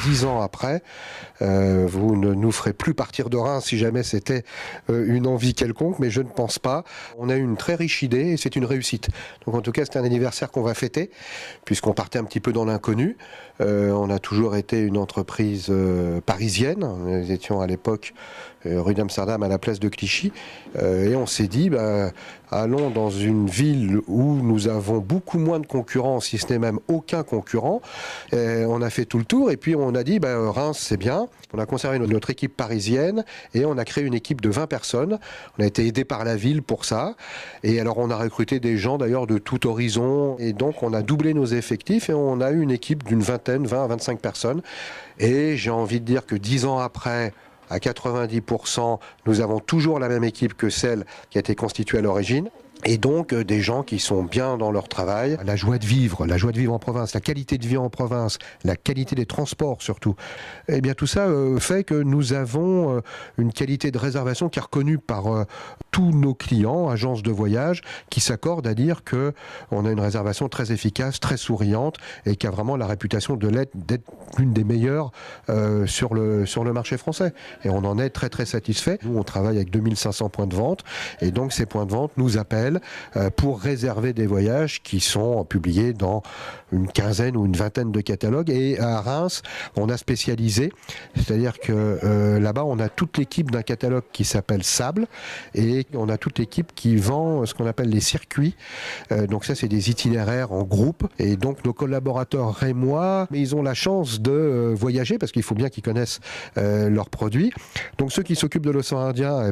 10 ans après, vous ne nous ferez plus partir de Reims si jamais c'était une envie quelconque, mais je ne pense pas. On a eu une très riche idée et c'est une réussite. Donc en tout cas, c'est un anniversaire qu'on va fêter, puisqu'on partait un petit peu dans l'inconnu. On a toujours été une entreprise parisienne. Nous étions à l'époque rue d'Amsterdam à la place de Clichy. Et on s'est dit, allons dans une ville où nous avons beaucoup moins de concurrents, si ce n'est même aucun concurrent. On a fait tout le tour et puis on a dit, Reims c'est bien. On a conservé notre équipe parisienne et on a créé une équipe de 20 personnes. On a été aidé par la ville pour ça. Et alors on a recruté des gens d'ailleurs de tout horizon. Et donc on a doublé nos effectifs et on a eu une équipe d'une vingtaine, 20 à 25 personnes. Et j'ai envie de dire que 10 ans après, à 90%, nous avons toujours la même équipe que celle qui a été constituée à l'origine. Et donc des gens qui sont bien dans leur travail. La joie de vivre en province, la qualité de vie en province, la qualité des transports surtout. Eh bien tout ça fait que nous avons une qualité de réservation qui est reconnue par tous nos clients, agences de voyage, qui s'accordent à dire que on a une réservation très efficace, très souriante et qui a vraiment la réputation d'être l'une des meilleures sur le marché français. Et on en est très très satisfait. Nous on travaille avec 2500 points de vente et donc ces points de vente nous appellent pour réserver des voyages qui sont publiés dans une quinzaine ou une vingtaine de catalogues. Et à Reims, on a spécialisé, c'est-à-dire que là-bas, on a toute l'équipe d'un catalogue qui s'appelle Sable et on a toute l'équipe qui vend ce qu'on appelle les circuits. Donc ça, c'est des itinéraires en groupe. Et donc nos collaborateurs rémois, ils ont la chance de voyager parce qu'il faut bien qu'ils connaissent leurs produits. Donc ceux qui s'occupent de l'océan Indien,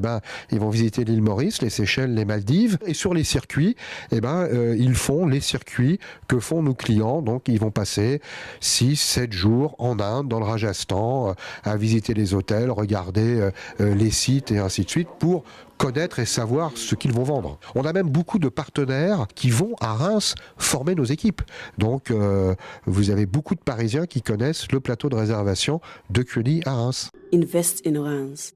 ils vont visiter l'île Maurice, les Seychelles, les Maldives. Et sur les circuits, ils font les circuits que font nos clients. Donc, ils vont passer 6-7 jours en Inde, dans le Rajasthan, à visiter les hôtels, regarder les sites et ainsi de suite pour connaître et savoir ce qu'ils vont vendre. On a même beaucoup de partenaires qui vont à Reims former nos équipes. Donc, vous avez beaucoup de Parisiens qui connaissent le plateau de réservation de Cuny à Reims. Invest in Reims.